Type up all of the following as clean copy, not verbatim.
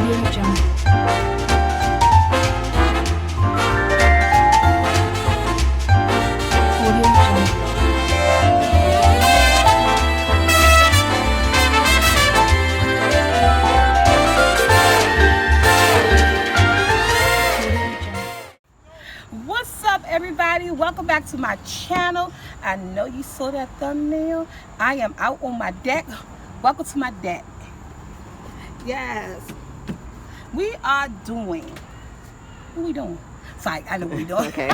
Audio Jungle. Audio Jungle. What's up, everybody? Welcome back to my channel. I know you saw that thumbnail. I am out on my deck. Welcome to my deck. Yes, we are doing, what are we doing? Sorry, I know what we're doing. Okay.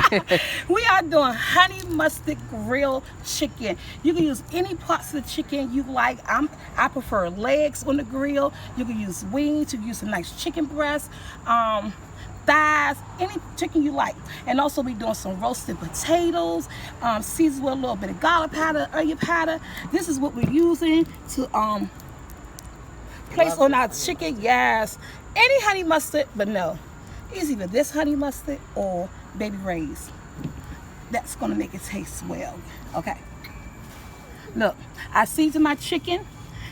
We are doing honey mustard grilled chicken. You can use any parts of the chicken you like. I prefer legs on the grill. You can use wings. You can use a nice chicken breast, thighs, any chicken you like. And also we doing some roasted potatoes, seasoned with a little bit of garlic powder, onion powder. This is what we're using to place on our chicken. Yes, any honey mustard, but no, it's either this honey mustard or Baby Ray's. That's gonna make it taste well. Okay, look, I seasoned my chicken.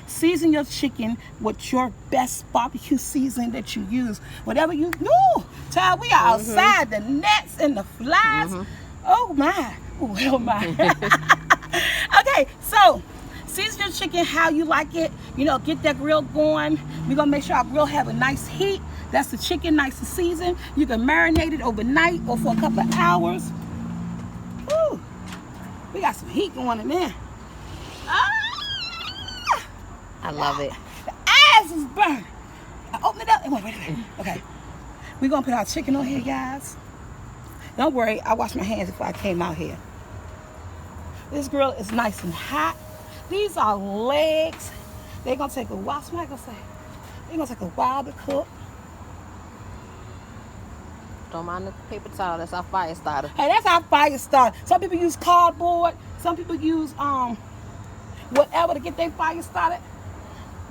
Season your chicken with your best barbecue seasoning that you use. Whatever you know, child, we are outside, the gnats and the flies. Oh my, oh my. Okay, so season your chicken how you like it. You know, get that grill going. We're gonna make sure our grill have a nice heat. That's the chicken, nice and seasoned. You can marinate it overnight or for a couple of hours. Woo, we got some heat going in there. I love it. The eyes is burning. I open it up. Wait. Okay. We're going to put our chicken on here, guys. Don't worry. I washed my hands before I came out here. This grill is nice and hot. These are legs. They're going to take a while. Somebody going to say, they're going to take a while to cook. Don't mind the paper towel. That's our fire starter. Hey, that's our fire starter. Some people use cardboard. Some people use whatever to get their fire started.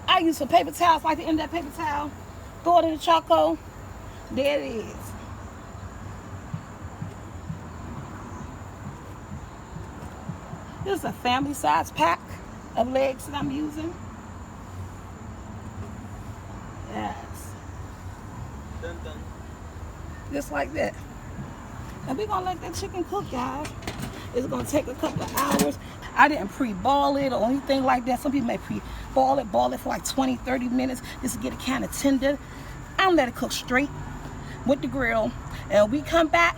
I use some paper towels, like the end of that paper towel. Throw it in the charcoal. There it is. This is a family size pack of legs that I'm using. Yes. Dun, dun. Just like that. And we're gonna let that chicken cook, guys. It's gonna take a couple of hours. I didn't pre-ball it or anything like that. Some people may pre-ball it for like 20, 30 minutes just to get it kind of tender. I'm gonna let it cook straight with the grill. And we come back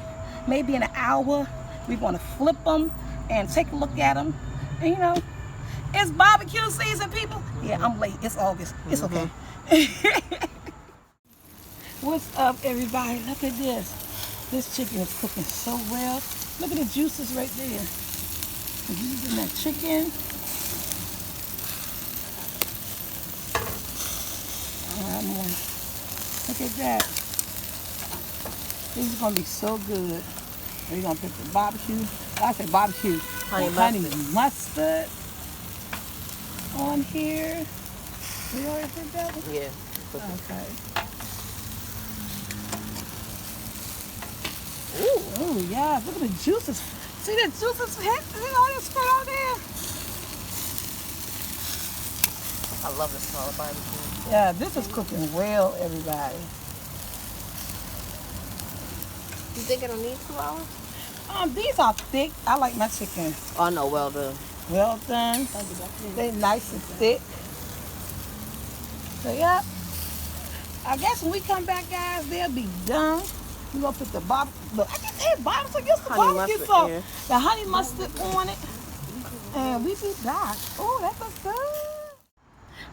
maybe in an hour. We're gonna flip them and take a look at them. And you know, it's barbecue season, people. Yeah, I'm late. It's August. It's okay. What's up, everybody? Look at this. This chicken is cooking so well. Look at the juices right there. The juices in that chicken. Alright, more. Look at that. This is gonna be so good. We're gonna put the barbecue. I said barbecue. Honey mustard on here. We already put that one? Yeah. Okay. Ooh, yeah. Look at the juices. See the juices? See all this spread out there? I love the smell of barbecue. Yeah, this is cooking well, everybody. You think it'll need 2 hours? These are thick. I like my chicken Oh no, well done. well done. They nice and thick. So yeah, I guess when we come back, guys, they'll be done. We're gonna put the look, I just had barbecue. I guess the Honey barbecue mustard, sauce, yeah. the honey mustard on it, and we be back. Oh, that looks good.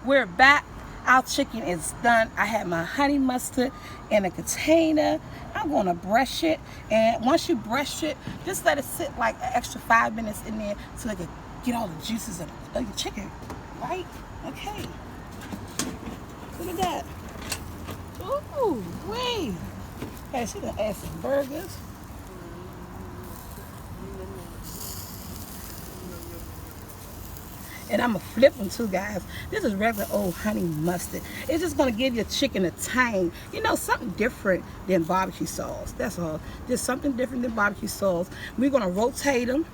We're back. Our chicken is done. I had my honey mustard in a container. I'm gonna brush it, and once you brush it, just let it sit like an extra 5 minutes in there so it can get all the juices of your chicken, right? Okay. Look at that. Ooh, wait. Hey, she done add some burgers. And I'm going to flip them too, guys. This is regular old honey mustard. It's just going to give your chicken a tang. You know, something different than barbecue sauce. That's all. Just something different than barbecue sauce. We're going to rotate them.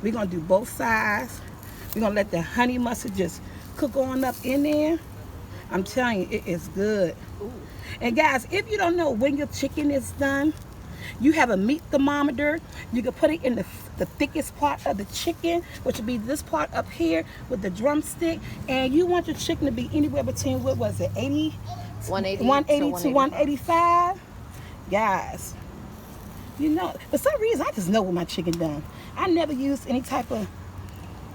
We're going to do both sides. We're going to let the honey mustard just cook on up in there. I'm telling you, it is good. Ooh. And guys, if you don't know when your chicken is done, you have a meat thermometer. You can put it in the thickest part of the chicken, which would be this part up here with the drumstick. And you want your chicken to be anywhere between, what was it, 180 to 185? Guys, you know, for some reason, I just know when my chicken done. I never used any type of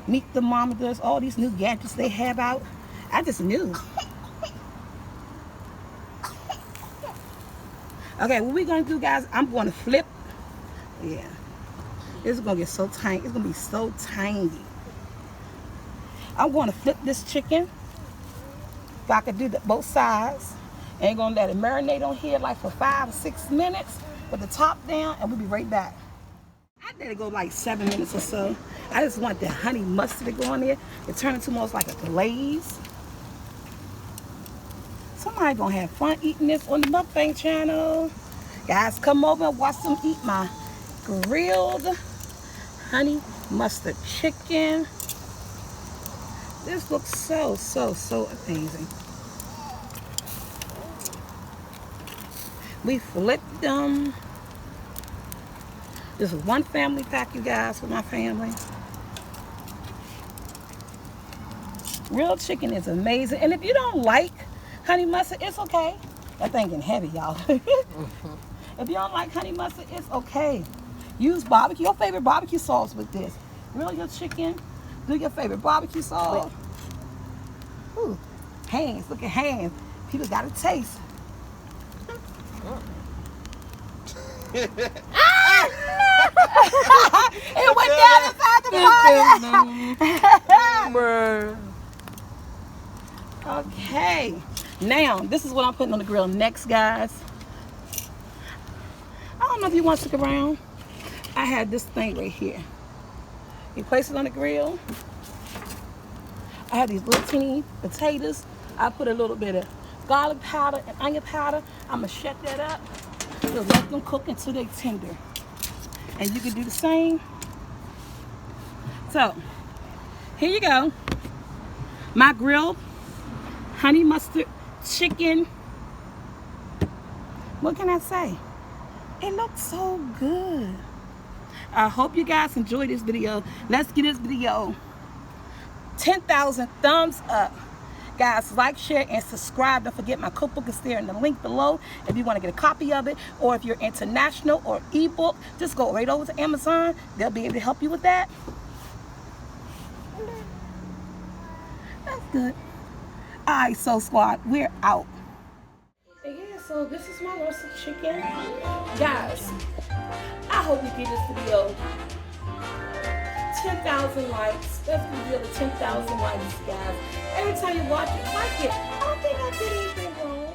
meat thermometers, all these new gadgets they have out. I just knew. Okay, what we're gonna do, guys, I'm gonna flip. Yeah, this is gonna get so tiny. It's gonna be so tiny. I'm gonna flip this chicken. If I could do both sides. And gonna let it marinate on here like for 5 or 6 minutes with the top down, and we'll be right back. I let it go like 7 minutes or so. I just want the honey mustard to go on there. It turned into almost like a glaze. Somebody gonna have fun eating this on the mukbang channel. Guys, come over and watch them eat my grilled honey mustard chicken. This looks so amazing. We flipped them. This is one family pack, you guys, for my family. Real chicken is amazing. And if you don't like honey mustard, it's okay. That thing getting heavy, y'all. If you don't like honey mustard, it's okay. Use barbecue, your favorite barbecue sauce with this. Grill your chicken. Do your favorite barbecue sauce. Ooh, hands, look at hands. People got a taste. It went down inside the fire. Okay, now this is what I'm putting on the grill next, guys. I don't know if you want to stick around. I had this thing right here. You place it on the grill. I have these little teeny potatoes. I put a little bit of garlic powder and onion powder. I'm gonna shut that up. Just let them cook until they're tender. And you can do the same. So, here you go. My grilled honey mustard chicken. What can I say? It looks so good. I hope you guys enjoyed this video. Let's get this video 10,000 thumbs up. Guys, like, share, and subscribe. Don't forget my cookbook is there in the link below if you want to get a copy of it. Or if you're international or ebook, just go right over to Amazon. They'll be able to help you with that. That's good. All right, Soul Squad, we're out. And yeah, so this is my roasted chicken. Guys, I hope you give this video 10,000 likes. Let's reveal the 10,000 likes, guys. Every time you watch it, like it. I don't think I did anything wrong.